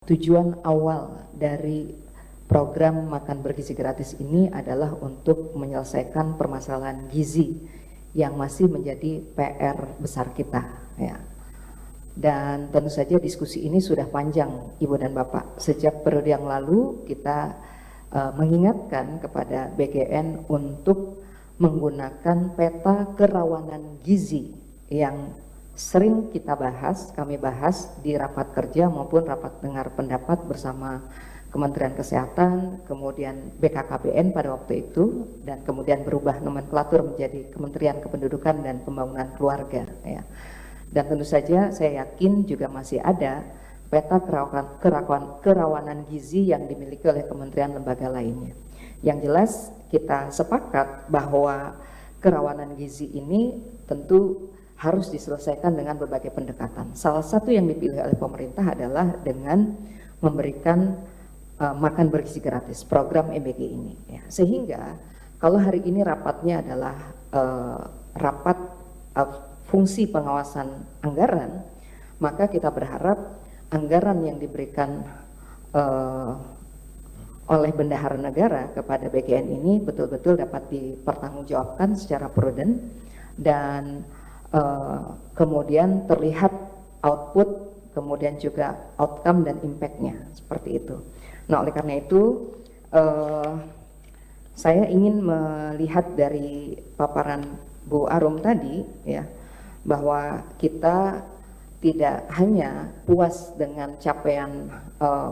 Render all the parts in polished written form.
Tujuan awal dari program makan bergizi gratis ini adalah untuk menyelesaikan permasalahan gizi yang masih menjadi PR besar kita, ya. Dan tentu saja diskusi ini sudah panjang, Ibu dan Bapak. Sejak periode yang lalu kita mengingatkan kepada BGN untuk menggunakan peta kerawanan gizi yang sering kami bahas di rapat kerja maupun rapat dengar pendapat bersama Kementerian Kesehatan, kemudian BKKBN pada waktu itu, dan kemudian berubah nomenklatur menjadi Kementerian Kependudukan dan Pembangunan Keluarga, ya. Dan tentu saja saya yakin juga masih ada peta kerawanan gizi yang dimiliki oleh kementerian lembaga lainnya. Yang jelas kita sepakat bahwa kerawanan gizi ini tentu harus diselesaikan dengan berbagai pendekatan. Salah satu yang dipilih oleh pemerintah adalah dengan memberikan makan bergizi gratis, program MBG ini, ya. Sehingga kalau hari ini rapatnya adalah rapat fungsi pengawasan anggaran, maka kita berharap anggaran yang diberikan oleh bendahara negara kepada BGN ini betul-betul dapat dipertanggungjawabkan secara prudent dan kemudian terlihat output, kemudian juga outcome dan impactnya, seperti itu. Nah, oleh karena itu saya ingin melihat dari paparan Bu Arum tadi, ya, bahwa kita tidak hanya puas dengan capaian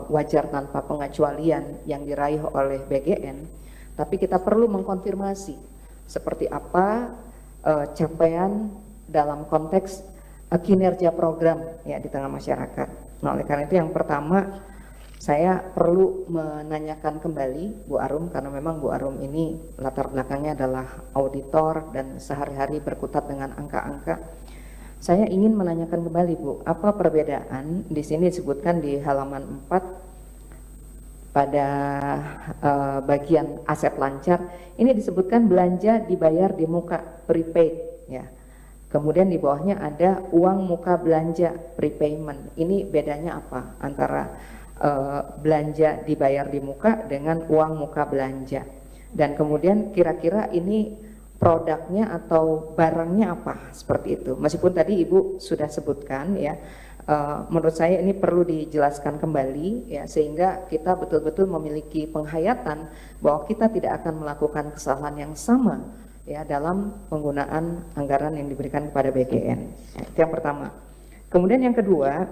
wajar tanpa pengecualian yang diraih oleh BGN, tapi kita perlu mengkonfirmasi seperti apa capaian dalam konteks kinerja program, ya, di tengah masyarakat. Nah, oleh karena itu yang pertama saya perlu menanyakan kembali Bu Arum, karena memang Bu Arum ini latar belakangnya adalah auditor dan sehari-hari berkutat dengan angka-angka. Saya ingin menanyakan kembali, Bu, apa perbedaan di sini disebutkan di halaman 4 pada bagian aset lancar ini disebutkan belanja dibayar di muka prepaid, ya. Kemudian di bawahnya ada uang muka belanja prepayment. Ini bedanya apa antara belanja dibayar di muka dengan uang muka belanja? Dan kemudian kira-kira ini produknya atau barangnya apa, seperti itu. Meskipun tadi Ibu sudah sebutkan, ya, menurut saya ini perlu dijelaskan kembali, ya, sehingga kita betul-betul memiliki penghayatan bahwa kita tidak akan melakukan kesalahan yang sama, ya, dalam penggunaan anggaran yang diberikan kepada BGN. Itu yang pertama. Kemudian yang kedua,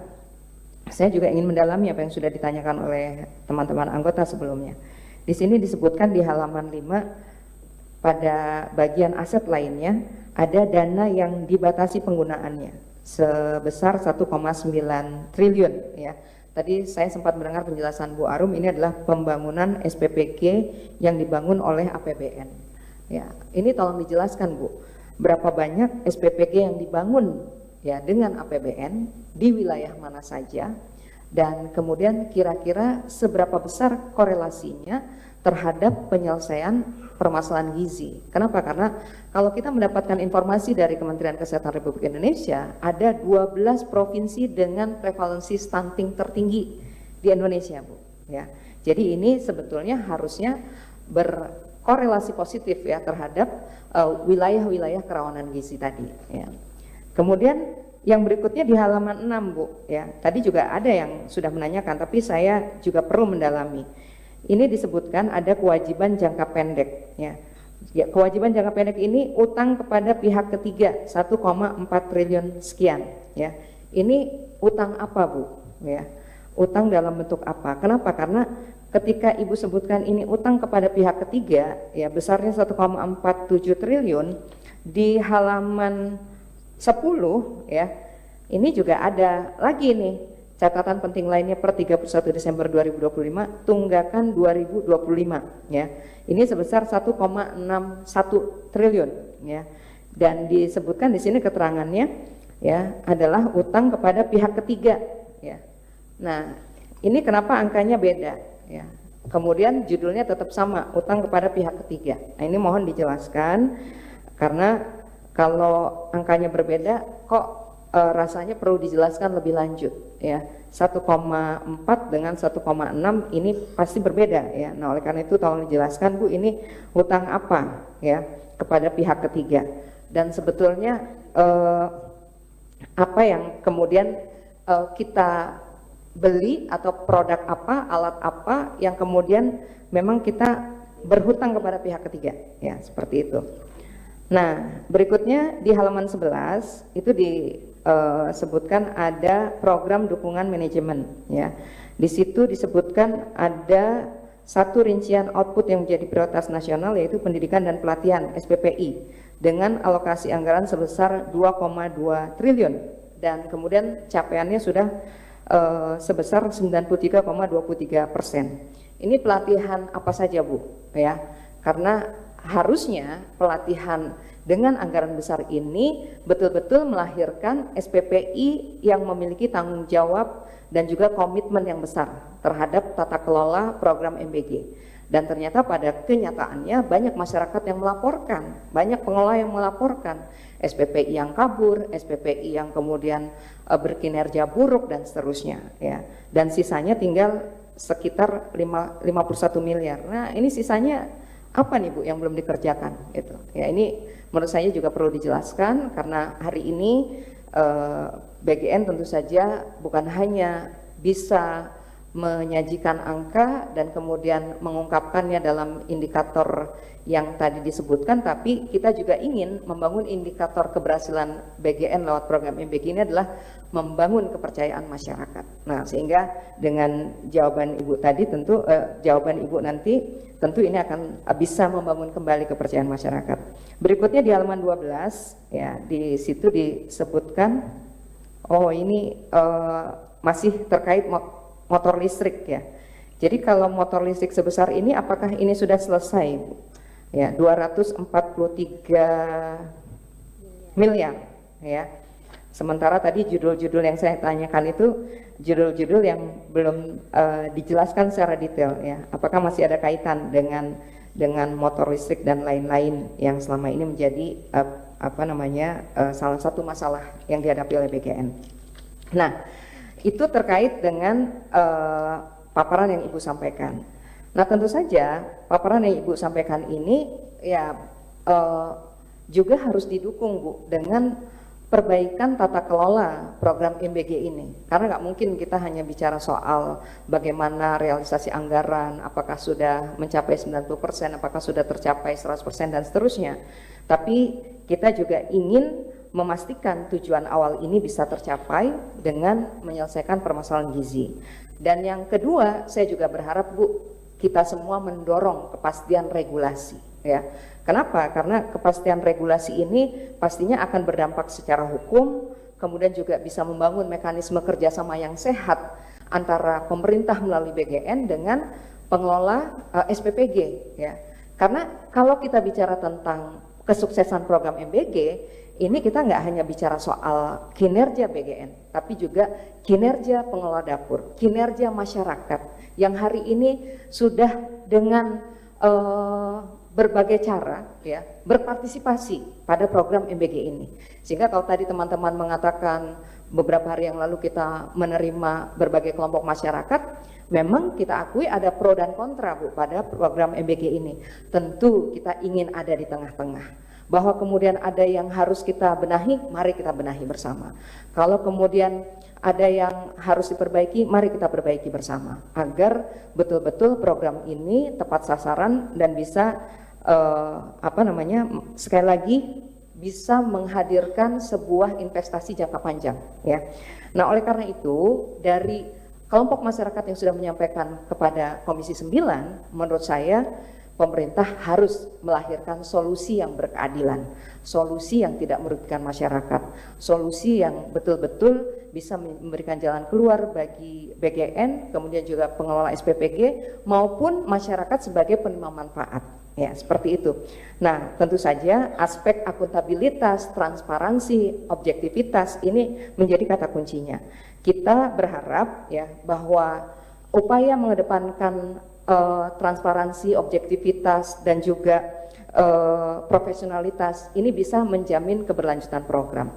saya juga ingin mendalami apa yang sudah ditanyakan oleh teman-teman anggota sebelumnya. Di sini disebutkan di halaman 5 pada bagian aset lainnya ada dana yang dibatasi penggunaannya sebesar 1,9 triliun, ya. Tadi saya sempat mendengar penjelasan Bu Arum, ini adalah pembangunan SPPG yang dibangun oleh APBN. Ya, ini tolong dijelaskan, Bu, berapa banyak SPPG yang dibangun, ya, dengan APBN di wilayah mana saja, dan kemudian kira-kira seberapa besar korelasinya terhadap penyelesaian permasalahan gizi. Kenapa? Karena kalau kita mendapatkan informasi dari Kementerian Kesehatan Republik Indonesia, ada 12 provinsi dengan prevalensi stunting tertinggi di Indonesia, Bu, ya. Jadi ini sebetulnya harusnya korelasi positif, ya, terhadap wilayah-wilayah kerawanan gizi tadi, ya. Kemudian yang berikutnya di halaman 6, Bu, ya. Tadi juga ada yang sudah menanyakan, tapi saya juga perlu mendalami. Ini disebutkan ada kewajiban jangka pendek, ya. Ya, kewajiban jangka pendek ini utang kepada pihak ketiga 1,4 triliun sekian, ya. Ini utang apa, Bu? Ya. Utang dalam bentuk apa? Kenapa? Karena ketika Ibu sebutkan ini utang kepada pihak ketiga, ya, besarnya 1,47 triliun, di halaman 10, ya, ini juga ada lagi nih catatan penting lainnya per 31 Desember 2025, tunggakan 2025, ya. Ini sebesar 1,61 triliun, ya. Dan disebutkan di sini keterangannya, ya, adalah utang kepada pihak ketiga, ya. Nah, ini kenapa angkanya beda, ya. Kemudian judulnya tetap sama, utang kepada pihak ketiga. Nah, ini mohon dijelaskan, karena kalau angkanya berbeda kok rasanya perlu dijelaskan lebih lanjut, ya. 1,4 dengan 1,6 ini pasti berbeda ya. Nah, oleh karena itu tolong dijelaskan Bu, ini hutang apa ya kepada pihak ketiga, dan sebetulnya apa yang kemudian kita beli atau produk apa, alat apa yang kemudian memang kita berhutang kepada pihak ketiga ya, seperti itu. Nah, berikutnya di halaman 11 itu disebutkan ada program dukungan manajemen ya. Di situ disebutkan ada satu rincian output yang menjadi prioritas nasional, yaitu pendidikan dan pelatihan SPPI dengan alokasi anggaran sebesar 2,2 triliun, dan kemudian capaiannya sudah sebesar 93,23%. Ini pelatihan apa saja Bu ya, karena harusnya pelatihan dengan anggaran besar ini betul-betul melahirkan SPPI yang memiliki tanggung jawab dan juga komitmen yang besar terhadap tata kelola program MBG. Dan ternyata pada kenyataannya banyak masyarakat yang melaporkan, banyak pengelola yang melaporkan SPPI yang kabur, SPPI yang kemudian berkinerja buruk dan seterusnya ya. Dan sisanya tinggal sekitar 51 miliar. Nah, ini sisanya apa nih Bu yang belum dikerjakan gitu. Ya, ini menurut saya juga perlu dijelaskan, karena hari ini BGN tentu saja bukan hanya bisa menyajikan angka dan kemudian mengungkapkannya dalam indikator yang tadi disebutkan, tapi kita juga ingin membangun indikator keberhasilan BGN lewat program MBG ini adalah membangun kepercayaan masyarakat. Nah, sehingga dengan jawaban Ibu tadi tentu jawaban Ibu nanti tentu ini akan bisa membangun kembali kepercayaan masyarakat. Berikutnya di halaman 12 ya, di situ disebutkan ini masih terkait motor listrik ya. Jadi kalau motor listrik sebesar ini, apakah ini sudah selesai Bu? Ya, 243 miliar ya. Sementara tadi judul-judul yang saya tanyakan itu judul-judul yang belum dijelaskan secara detail ya. Apakah masih ada kaitan dengan motor listrik dan lain-lain yang selama ini menjadi salah satu masalah yang dihadapi oleh BGN. Nah, itu terkait dengan paparan yang Ibu sampaikan. Nah, tentu saja paparan yang Ibu sampaikan ini ya juga harus didukung Bu dengan perbaikan tata kelola program MBG ini. Karena nggak mungkin kita hanya bicara soal bagaimana realisasi anggaran, apakah sudah mencapai 90%, apakah sudah tercapai 100% dan seterusnya. Tapi kita juga ingin memastikan tujuan awal ini bisa tercapai dengan menyelesaikan permasalahan gizi. Dan yang kedua, saya juga berharap Bu, kita semua mendorong kepastian regulasi ya. Kenapa? Karena kepastian regulasi ini pastinya akan berdampak secara hukum, kemudian juga bisa membangun mekanisme kerjasama yang sehat antara pemerintah melalui BGN dengan pengelola SPPG ya. Karena kalau kita bicara tentang kesuksesan program MBG, ini kita nggak hanya bicara soal kinerja BGN, tapi juga kinerja pengelola dapur, kinerja masyarakat yang hari ini sudah dengan berbagai cara ya berpartisipasi pada program MBG ini. Sehingga kalau tadi teman-teman mengatakan beberapa hari yang lalu kita menerima berbagai kelompok masyarakat, memang kita akui ada pro dan kontra Bu pada program MBG ini. Tentu kita ingin ada di tengah-tengah. Bahwa kemudian ada yang harus kita benahi, mari kita benahi bersama. Kalau kemudian ada yang harus diperbaiki, mari kita perbaiki bersama agar betul-betul program ini tepat sasaran dan bisa sekali lagi bisa menghadirkan sebuah investasi jangka panjang ya. Nah, oleh karena itu dari kelompok masyarakat yang sudah menyampaikan kepada Komisi 9, menurut saya pemerintah harus melahirkan solusi yang berkeadilan, solusi yang tidak merugikan masyarakat, solusi yang betul-betul bisa memberikan jalan keluar bagi BGN, kemudian juga pengelola SPPG maupun masyarakat sebagai penerima manfaat. Ya, seperti itu. Nah, tentu saja aspek akuntabilitas, transparansi, objektivitas ini menjadi kata kuncinya. Kita berharap ya bahwa upaya mengedepankan transparansi, objektivitas dan juga profesionalitas ini bisa menjamin keberlanjutan program.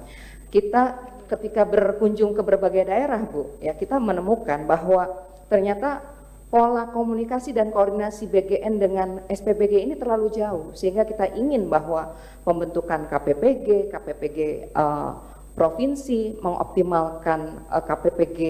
Kita ketika berkunjung ke berbagai daerah, Bu, ya kita menemukan bahwa ternyata pola komunikasi dan koordinasi BGN dengan SPBG ini terlalu jauh, sehingga kita ingin bahwa pembentukan KPPG provinsi, mengoptimalkan KPPG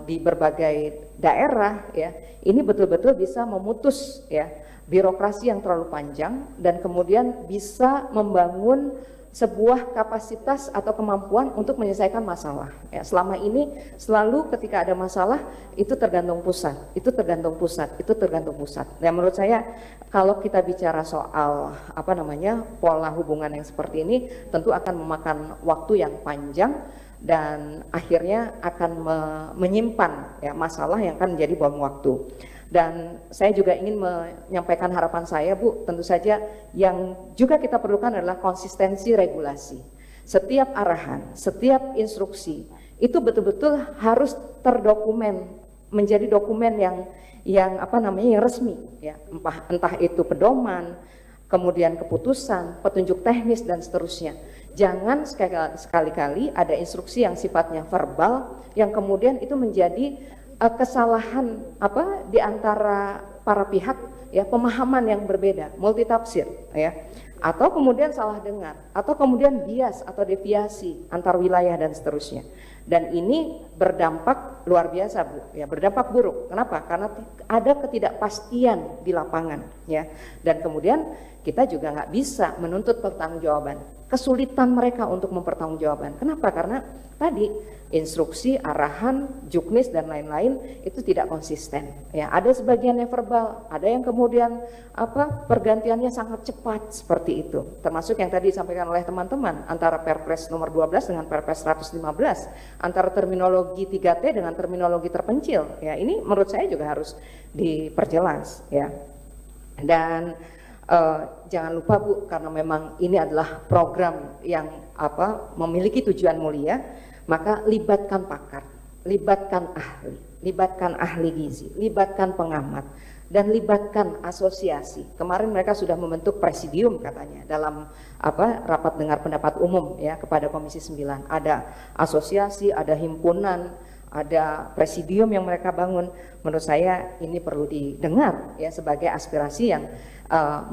di berbagai daerah, ya ini betul-betul bisa memutus ya birokrasi yang terlalu panjang dan kemudian bisa membangun sebuah kapasitas atau kemampuan untuk menyelesaikan masalah. Ya, selama ini selalu ketika ada masalah itu tergantung pusat, itu tergantung pusat, itu tergantung pusat. Dan menurut saya kalau kita bicara soal pola hubungan yang seperti ini tentu akan memakan waktu yang panjang dan akhirnya akan menyimpan ya masalah yang akan menjadi bom waktu. Dan saya juga ingin menyampaikan harapan saya, Bu, tentu saja yang juga kita perlukan adalah konsistensi regulasi. Setiap arahan, setiap instruksi itu betul-betul harus terdokumen, menjadi dokumen yang resmi ya, entah itu pedoman, kemudian keputusan, petunjuk teknis dan seterusnya. Jangan sekali-kali ada instruksi yang sifatnya verbal yang kemudian itu menjadi kesalahan di antara para pihak ya, pemahaman yang berbeda, multitafsir ya, atau kemudian salah dengar, atau kemudian bias atau deviasi antar wilayah dan seterusnya. Dan ini berdampak luar biasa, Bu, ya, berdampak buruk. Kenapa? Karena ada ketidakpastian di lapangan ya. Dan kemudian kita juga nggak bisa menuntut pertanggungjawaban. Kesulitan mereka untuk mempertanggungjawabkan. Kenapa? Karena tadi instruksi, arahan, juknis dan lain-lain itu tidak konsisten. Ya, ada sebagian yang verbal, ada yang kemudian pergantiannya sangat cepat seperti itu. Termasuk yang tadi disampaikan oleh teman-teman antara Perpres nomor 12 dengan Perpres 115, antara terminologi 3T dengan terminologi terpencil. Ya, ini menurut saya juga harus diperjelas ya. Dan jangan lupa, Bu, karena memang ini adalah program yang memiliki tujuan mulia, maka libatkan pakar, libatkan ahli gizi, libatkan pengamat, dan libatkan asosiasi. Kemarin mereka sudah membentuk presidium katanya dalam rapat dengar pendapat umum ya kepada Komisi 9. Ada asosiasi, ada himpunan, ada presidium yang mereka bangun. Menurut saya ini perlu didengar ya sebagai aspirasi yang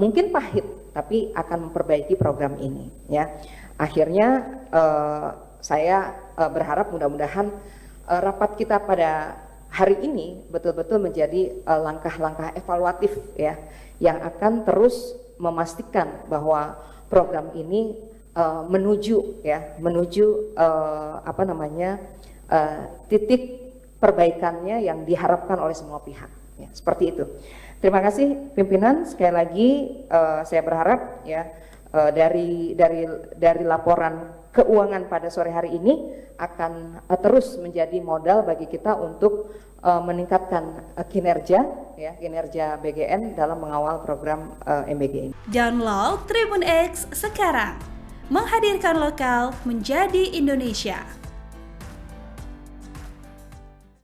mungkin pahit tapi akan memperbaiki program ini ya. Akhirnya saya berharap mudah-mudahan rapat kita pada hari ini betul-betul menjadi langkah-langkah evaluatif ya yang akan terus memastikan bahwa program ini menuju titik perbaikannya yang diharapkan oleh semua pihak ya, seperti itu. Terima kasih pimpinan, sekali lagi saya berharap ya dari laporan keuangan pada sore hari ini akan terus menjadi modal bagi kita untuk meningkatkan kinerja BGN dalam mengawal program MBG ini. Download Tribun X sekarang, menghadirkan lokal menjadi Indonesia.